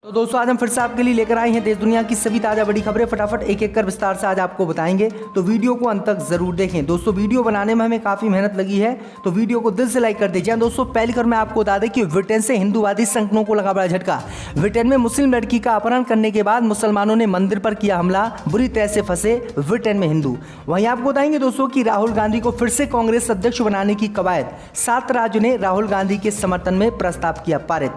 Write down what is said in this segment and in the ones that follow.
तो दोस्तों आज हम फिर से आपके लिए लेकर आए हैं देश दुनिया की सभी ताज़ा बड़ी खबरें। फटाफट एक एक कर विस्तार से आज आपको बताएंगे, तो वीडियो को अंत तक जरूर देखें। दोस्तों वीडियो बनाने में हमें काफ़ी मेहनत लगी है, तो वीडियो को दिल से लाइक कर दीजिए। दोस्तों पहली खबर मैं आपको बता दें कि ब्रिटेन से हिंदूवादी संगठनों को लगा बड़ा झटका। ब्रिटेन में मुस्लिम लड़की का अपहरण करने के बाद मुसलमानों ने मंदिर पर किया हमला, बुरी तरह से फंसे ब्रिटेन में हिंदू। वहीं आपको बताएंगे दोस्तों कि राहुल गांधी को फिर से कांग्रेस अध्यक्ष बनाने की कवायद, 7 राज्यों ने राहुल गांधी के समर्थन में प्रस्ताव किया पारित।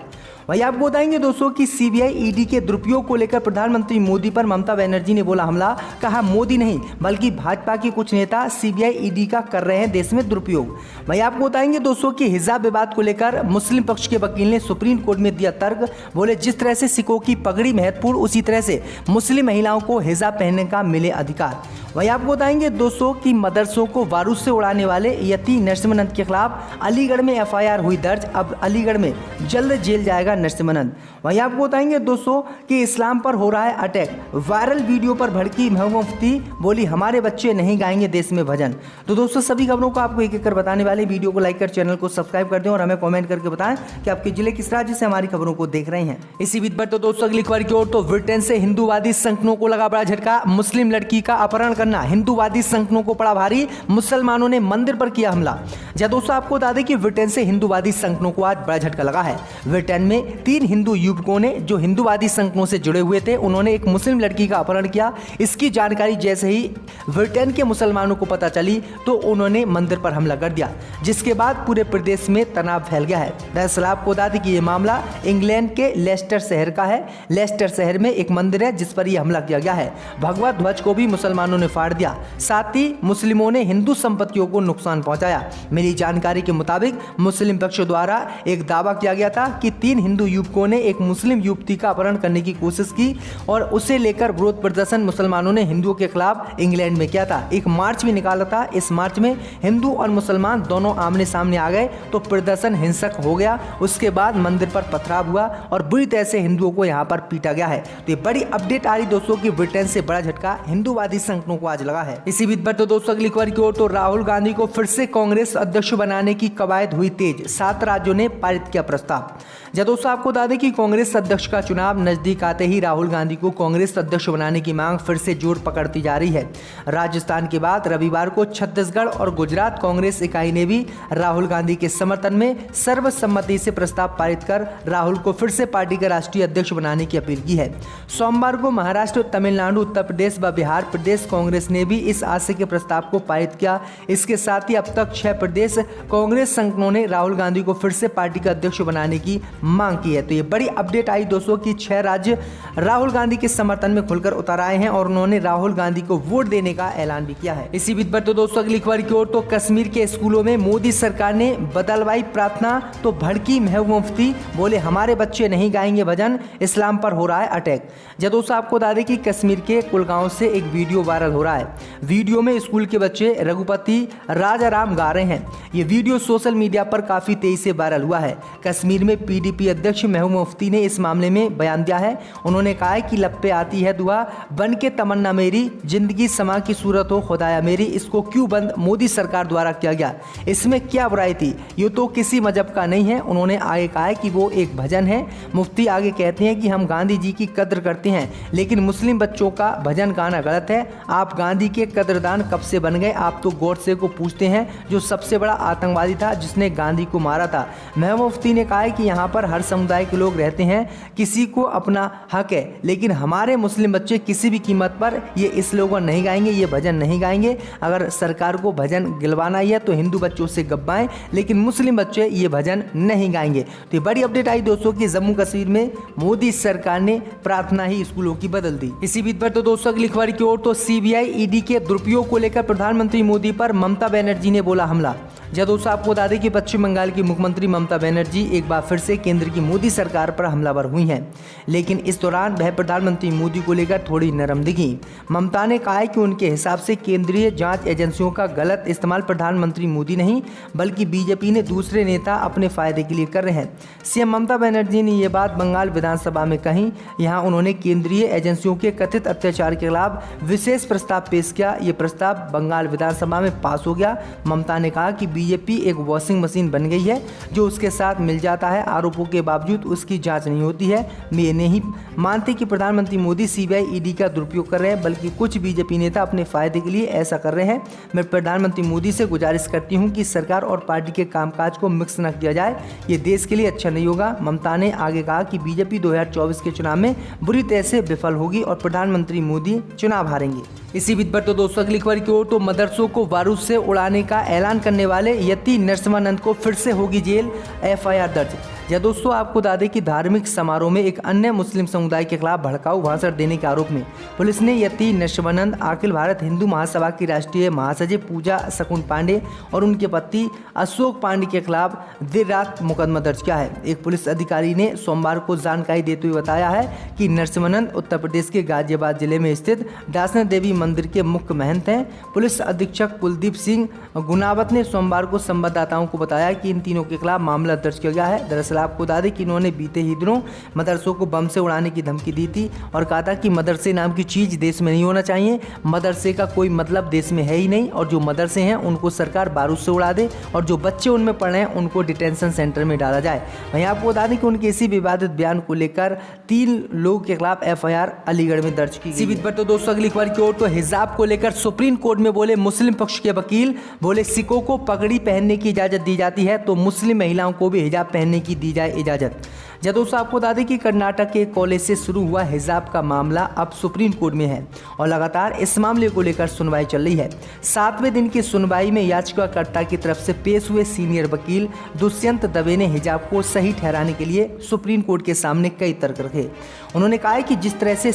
वहीं आपको बताएंगे दोस्तों कि सीबीआई ईडी के दुरुपयोग को लेकर प्रधानमंत्री मोदी पर ममता बनर्जी ने बोला हमला। कहा मोदी नहीं बल्कि भाजपा के कुछ नेता सीबीआई ईडी का कर रहे हैं देश में दुरुपयोग। वहीं आपको बताएंगे दोस्तों कि हिजाब विवाद को लेकर मुस्लिम पक्ष के वकील ने सुप्रीम कोर्ट में दिया तर्क। बोले जिस तरह से सिखों की पगड़ी महत्वपूर्ण, उसी तरह से मुस्लिम महिलाओं को हिजाब पहनने का मिले अधिकार। वहीं आपको बताएंगे दोस्तों कि मदरसों को बारूद से उड़ाने वाले यती नरसिम्हनंद के खिलाफ अलीगढ़ में एफआईआर हुई दर्ज। अब अलीगढ़ में जल्द जेल जाएगा नरसिम्हनंद। वहीं आपको बताएंगे दोस्तों कि इस्लाम पर हो रहा है अटैक। वायरल वीडियो पर भड़की महबूबा मुफ्ती, बोली हमारे बच्चे नहीं गाएंगे देश में भजन। तो दोस्तों सभी खबरों को आपको एक एक कर बताने वाले, वीडियो को लाइक कर चैनल को सब्सक्राइब कर दें और हमें कमेंट करके बताएं कि आपके जिले किस राज्य से हमारी खबरों को देख रहे हैं। इसी बीच पर तो दोस्तों अगली खबर की ओर, तो ब्रिटेन से हिंदूवादी संगठनों को लगा बड़ा झटका। मुस्लिम लड़की का अपहरण करना हिंदूवादी संगठनों को पड़ा भारी, मुसलमानों ने मंदिर पर किया हमला। जहां दोस्तों आपको बता दें कि ब्रिटेन से हिंदूवादी संगठनों को आज बड़ा झटका लगा है। ब्रिटेन में 3 हिंदू युवकों ने जो हिंदूवादी संगठनों से जुड़े हुए थे, उन्होंने एक मुस्लिम लड़की का अपहरण किया। इसकी जानकारी जैसे ही ब्रिटेन के मुसलमानों को पता चली तो उन्होंने मंदिर पर हमला कर दिया, जिसके बाद पूरे प्रदेश में तनाव फैल गया है। दरअसल आपको बता दें कि यह मामला इंग्लैंड के लेस्टर शहर का है। लेस्टर शहर में एक मंदिर है जिस पर यह हमला किया गया है। भगवा ध्वज को भी मुसलमानों ने फाड़ दिया, साथ ही मुस्लिमों ने हिंदू संपत्तियों को नुकसान पहुंचाया। मिली जानकारी के मुताबिक मुस्लिम पक्ष द्वारा एक दावा किया गया था कि 3 हिंदू युवकों ने एक मुस्लिम युवती का अपहरण करने की कोशिश की और उसे लेकर विरोध प्रदर्शन मुसलमानों ने हिंदुओं के खिलाफ इंग्लैंड में किया था। एक मार्च भी निकाला था। इस मार्च में हिंदू और मुसलमान दोनों आमने सामने आ गए तो प्रदर्शन हिंसक हो गया। उसके बाद मंदिर पर पथराव हुआ और बुरी तरह से हिंदुओं को यहाँ पर पीटा गया है। तो ये बड़ी अपडेट आ रही दोस्तों कि ब्रिटेन से बड़ा झटका हिंदूवादी संगठनों को आज लगा है। इसी बीच पर तो दोस्तों अगली खबर की ओर, तो राहुल गांधी को फिर से कांग्रेस अध्यक्ष बनाने की कवायद हुई तेज। 7 राज्यों ने पारित किया प्रस्ताव। जब दोस्तों आपको बता दें कि कांग्रेस अध्यक्ष का चुनाव नजदीक आते ही राहुल गांधी को कांग्रेस अध्यक्ष बनाने की मांग फिर से जोर पकड़ती जा रही है। राजस्थान के बाद रविवार को छत्तीसगढ़ और गुजरात कांग्रेस इकाई ने भी राहुल गांधी के समर्थन में सर्वसम्मति से प्रस्ताव पारित कर राहुल को फिर से पार्टी का राष्ट्रीय अध्यक्ष बनाने की अपील की है। सोमवार को महाराष्ट्र, तमिलनाडु, उत्तर प्रदेश व बिहार प्रदेश कांग्रेस ने भी इस आशय के प्रस्ताव को पारित किया। इसके साथ ही अब तक 6 प्रदेश कांग्रेस संगठनों ने राहुल गांधी को फिर से पार्टी का अध्यक्ष बनाने की मांग की है। तो ये बड़ी अपडेट आई दोस्तों कि 6 राज्य राहुल गांधी के समर्थन में खुलकर उतर आए हैं और उन्होंने राहुल गांधी को वोट देने का ऐलान भी किया है। इसी बीच पर तो दोस्तों अगली खबर की ओर, तो कश्मीर के स्कूलों में मोदी सरकार ने बदलवाई प्रार्थना, तो भड़की महबूबा मुफ्ती, बोले हमारे बच्चे नहीं गाएंगे भजन, इस्लाम पर हो रहा है अटैक। जब दोस्तों आपको बता दें कि कश्मीर के कुलगांव से एक वीडियो वायरल हो रहा है। वीडियो में स्कूल के बच्चे रघुपति राजाराम गा रहे हैं। ये वीडियो सोशल मीडिया पर काफी तेजी से वायरल हुआ है। कश्मीर में पीडीपी अध्यक्ष महबूबा मुफ्ती ने इस मामले में बयान दिया है। उन्होंने कहा है कि लब पे आती है दुआ, बन के तमन्ना मेरी, जिंदगी समा की सूरत हो खुदाया मेरी, इसको क्यों बंद मोदी सरकार द्वारा किया गया, इसमें क्या बुराई थी, ये तो किसी मजहब का नहीं है। उन्होंने आगे कहा है कि वो एक भजन है। मुफ्ती आगे कहते हैं कि हम गांधी जी की कद्र करते हैं, लेकिन मुस्लिम बच्चों का भजन गाना गलत है। आप गांधी के कद्रदान कब से बन गए? आप तो गॉडसे को पूछते हैं जो सबसे बड़ा आतंकवादी था जिसने गांधी को मारा था। महबूबा मुफ्ती ने कहा है कि यहाँ पर हर समुदाय के लोग रहते हैं, किसी को अपना हक है, लेकिन हमारे मुस्लिम बच्चे किसी भी कीमत पर ये स्लोगन नहीं गाएंगे, ये भजन नहीं गाएंगे। अगर सरकार को भजन गिलवाना ही है तो हिंदू बच्चों से गब्बाएं, लेकिन मुस्लिम बच्चे ये भजन नहीं गाएंगे। तो ये बड़ी अपडेट आई दोस्तों कि जम्मू कश्मीर में मोदी सरकार ने प्रार्थना ही स्कूलों की बदल दी। इसी बीच पर तो दोस्तों अगली खबर की ओर, तो सीबीआई ईडी के दुरुपयोग को लेकर प्रधानमंत्री मोदी पर ममता बनर्जी ने बोला हमला। जब दोस्तों आपको बता दें कि पश्चिम बंगाल की मुख्यमंत्री ममता बनर्जी एक बार फिर से केंद्र की मोदी सरकार पर हमलावर हुई हैं, लेकिन इस दौरान वह प्रधानमंत्री मोदी को लेकर थोड़ी नरम दिखी। ममता ने कहा है कि उनके हिसाब से केंद्रीय जांच एजेंसियों का गलत इस्तेमाल प्रधानमंत्री मोदी नहीं बल्कि बीजेपी ने दूसरे नेता अपने फायदे के लिए कर रहे हैं। सीएम ममता बनर्जी ने ये बात बंगाल विधानसभा में कही। यहाँ उन्होंने केंद्रीय एजेंसियों के कथित अत्याचार के खिलाफ विशेष प्रस्ताव पेश किया। ये प्रस्ताव बंगाल विधानसभा में पास हो गया। ममता ने कहा कि बीजेपी एक वॉशिंग मशीन बन गई है, जो उसके साथ मिल जाता है। आरोपों आरोपों के बावजूद उसकी जांच नहीं होती है। मैं ये नहीं मानती कि प्रधानमंत्री मोदी सीबीआई ईडी का दुरुपयोग कर रहे हैं, बल्कि कुछ बीजेपी नेता अपने फायदे के लिए ऐसा कर रहे हैं। मैं प्रधानमंत्री मोदी से गुजारिश करती हूँ कि सरकार और पार्टी के कामकाज को मिक्स न किया जाए, ये देश के लिए अच्छा नहीं होगा। ममता ने आगे कहा कि बीजेपी 2024 के चुनाव में बुरी तरह से विफल होगी और प्रधानमंत्री मोदी चुनाव हारेंगे। इसी बीच पर तो दोस्तों अगली खबर की ओर तो मदरसों को बारूद से उड़ाने का ऐलान करने वाले यति नरसिम्हानंद को फिर से होगी जेल, एफआईआर दर्ज। या दोस्तों आपको बता दें कि धार्मिक समारोह में एक अन्य मुस्लिम समुदाय के खिलाफ भड़काऊ भाषण देने के आरोप में पुलिस ने यति नरसिम्हानंद, अखिल भारत हिंदू महासभा की राष्ट्रीय महासचिव पूजा शकुन पांडे और उनके पति अशोक पांडे के खिलाफ देर रात मुकदमा दर्ज किया है। एक पुलिस अधिकारी ने सोमवार को जानकारी देते हुए बताया है कि नरसिम्हानंद उत्तर प्रदेश के गाजियाबाद जिले में स्थित दासना देवी मंदिर के मुख्य महंत हैं। पुलिस अधीक्षक कुलदीप सिंह गुनावत ने सोमवार को संवाददाताओं को बताया कि इन तीनों के खिलाफ मामला दर्ज किया गया है। दरअसल आपको बता दें कि इन्होंने बीते ही दिनों मदरसों को बम से उड़ाने की धमकी दी थी और कहा था कि मदरसे नाम की चीज़ देश में नहीं होना चाहिए, मदरसे का कोई मतलब देश में है ही नहीं, और जो मदरसे हैं उनको सरकार बारूद से उड़ा दे और जो बच्चे उनमें पढ़ रहे हैं उनको डिटेंशन सेंटर में डाला जाए। वहीं आपको बता दें कि उनके इसी विवादित बयान को लेकर 3 लोगों के खिलाफ एफआईआर अलीगढ़ में दर्ज की गई। पर तो दोस्तों अगली खबर की ओर तो हिजाब को लेकर सुप्रीम कोर्ट में बोले मुस्लिम पक्ष के वकील, बोले सिखों को पगड़ी पहनने की इजाजत दी जाती है तो मुस्लिम महिलाओं को भी हिजाब पहनने की दी जाए इजाजत। जब दोस्तों आपको बता दें कि कर्नाटक के कॉलेज से शुरू हुआ हिजाब का मामला अब सुप्रीम कोर्ट में है और लगातार इस मामले को लेकर सुनवाई चल रही है। 7वें दिन की सुनवाई में याचिकाकर्ता की तरफ से पेश हुए सीनियर वकील दुष्यंत दवे ने हिजाब को सही ठहराने के लिए सुप्रीम कोर्ट के सामने कई तर्क रखे। उन्होंने कहा कि जिस तरह से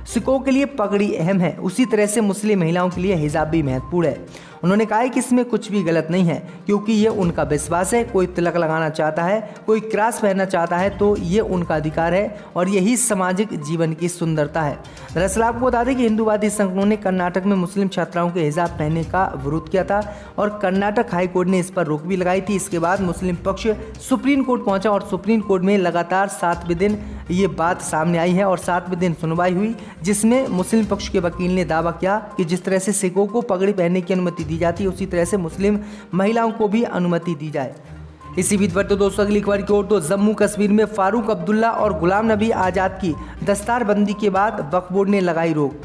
सिखों के लिए पगड़ी अहम है, उसी तरह से मुस्लिम महिलाओं के लिए हिजाब भी महत्वपूर्ण है। उन्होंने कहा कि इसमें कुछ भी गलत नहीं है क्योंकि ये उनका विश्वास है। कोई तिलक लगाना चाहता है, कोई क्रॉस पहनना चाहता है तो ये उनका अधिकार है और यही सामाजिक जीवन की सुंदरता है। दरअसल आपको बता दें कि हिंदूवादी संगठनों ने कर्नाटक में मुस्लिम छात्राओं के हिजाब पहनने का विरोध किया था और कर्नाटक हाई कोर्ट ने इस पर रोक भी लगाई थी। इसके बाद मुस्लिम पक्ष सुप्रीम कोर्ट पहुंचा और सुप्रीम कोर्ट में लगातार 7वें दिन ये बात सामने आई है और 7वें दिन सुनवाई हुई, जिसमें मुस्लिम पक्ष के वकील ने दावा किया कि जिस तरह से सिखों को पगड़ी पहनने की अनुमति दी जाती है उसी तरह से मुस्लिम महिलाओं को भी अनुमति दी जाए। इसी बीच पर तो दोस्तों अगली खबर की ओर तो जम्मू कश्मीर में फारूक अब्दुल्ला और गुलाम नबी आज़ाद की दस्तारबंदी के बाद वक्फ बोर्ड ने लगाई रोक।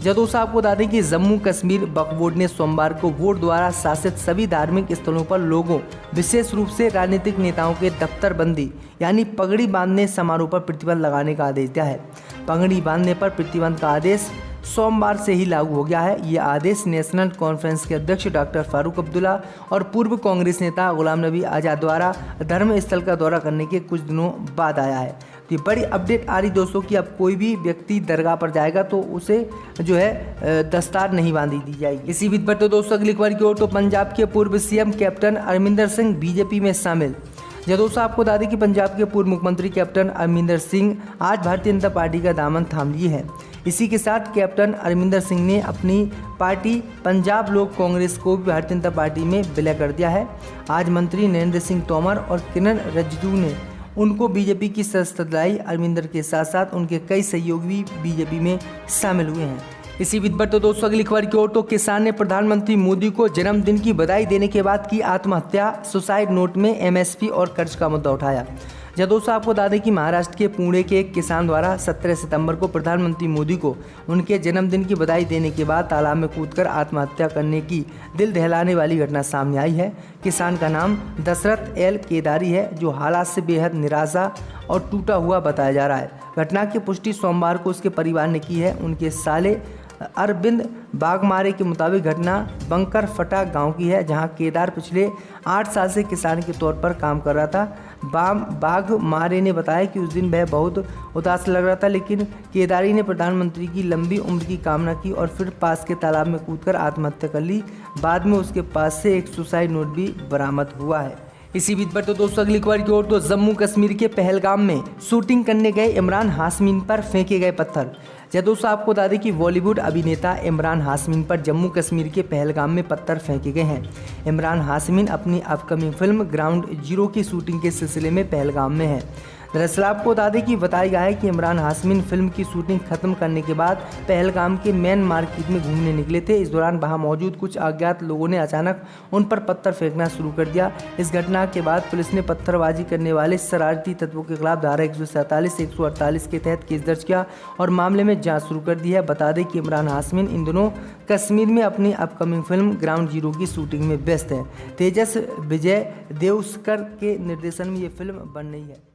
दोस्तों आपको बता दें कि जम्मू कश्मीर वक्फ बोर्ड ने सोमवार को बोर्ड द्वारा शासित सभी धार्मिक स्थलों पर लोगों, विशेष रूप से राजनीतिक नेताओं के दफ्तरबंदी यानी पगड़ी बांधने समारोह पर प्रतिबंध लगाने का आदेश दिया है। पगड़ी बांधने पर प्रतिबंध का आदेश सोमवार से ही लागू हो गया है। ये आदेश नेशनल कॉन्फ्रेंस के अध्यक्ष डॉक्टर फारूक अब्दुल्ला और पूर्व कांग्रेस नेता गुलाम नबी आज़ाद द्वारा धर्म स्थल का दौरा करने के कुछ दिनों बाद आया है। तो ये बड़ी अपडेट आ रही दोस्तों कि अब कोई भी व्यक्ति दरगाह पर जाएगा तो उसे जो है दस्तार नहीं बांधी दी जाएगी। इसी बीच पर तो दोस्तों अगली खबर की ओर तो पंजाब के पूर्व CM captain Amarinder Singh BJP में शामिल। दोस्तों आपको बता दें कि पंजाब के पूर्व मुख्यमंत्री कैप्टन अमरिंदर सिंह आज भारतीय जनता पार्टी का दामन थाम लिए हैं। इसी के साथ कैप्टन अमरिंदर सिंह ने अपनी पार्टी पंजाब लोक कांग्रेस को भी भारतीय जनता पार्टी में विलय कर दिया है। आज मंत्री नरेंद्र सिंह तोमर और किरण रिजिजू ने उनको बीजेपी की सदस्यता दिलाई। अमरिंदर के साथ साथ उनके कई सहयोगी भी बीजेपी में शामिल हुए हैं। इसी बीच पर तो दोस्तों अगली खबर की ओर तो किसान ने प्रधानमंत्री मोदी को जन्मदिन की बधाई देने के बाद की आत्महत्या। सुसाइड नोट में एमएसपी और कर्ज का मुद्दा उठाया। दोस्तों आपको बता दें कि महाराष्ट्र के पुणे के एक किसान द्वारा 17 सितंबर को प्रधानमंत्री मोदी को उनके जन्मदिन की बधाई देने के बाद तालाब में कूदकर आत्महत्या करने की दिल दहलाने वाली घटना सामने आई है। किसान का नाम दशरथ एल केदारी है, जो हालात से बेहद निराशा और टूटा हुआ बताया जा रहा है। घटना की पुष्टि सोमवार को उसके परिवार ने की है। उनके साले अरविंद बागमारे के मुताबिक घटना बंकर फटा गांव की है, जहां केदार पिछले 8 साल से किसान के तौर पर काम कर रहा था। बागमारे ने बताया कि उस दिन वह बहुत उदास लग रहा था, लेकिन केदारी ने प्रधानमंत्री की लंबी उम्र की कामना की और फिर पास के तालाब में कूदकर आत्महत्या कर ली। बाद में उसके पास से एक सुसाइड नोट भी बरामद हुआ है। इसी बीच पर तो दोस्तों अगली खबर की ओर तो जम्मू कश्मीर के पहलगाम में शूटिंग करने गए इमरान हाशमी पर फेंके गए पत्थर। दोस्तों आपको बता दें कि बॉलीवुड अभिनेता इमरान हाशमी पर जम्मू कश्मीर के पहलगाम में पत्थर फेंके गए हैं। इमरान हाशमी अपनी अपकमिंग फिल्म ग्राउंड जीरो की शूटिंग के सिलसिले में पहलगाम में है। दरअसल आपको बता दें कि बताया गया है कि इमरान हाशमी फिल्म की शूटिंग खत्म करने के बाद पहलगाम के मेन मार्केट में घूमने निकले थे। इस दौरान वहां मौजूद कुछ अज्ञात लोगों ने अचानक उन पर पत्थर फेंकना शुरू कर दिया। इस घटना के बाद पुलिस ने पत्थरबाजी करने वाले शरारती तत्वों के खिलाफ धारा 147 148 के तहत केस दर्ज किया और मामले में जांच शुरू कर दी है। बता दें कि इमरान हाशमी इन दिनों कश्मीर में अपनी अपकमिंग फिल्म ग्राउंड जीरो की शूटिंग में व्यस्त है। तेजस विजय देवस्कर के निर्देशन में ये फिल्म बन रही है।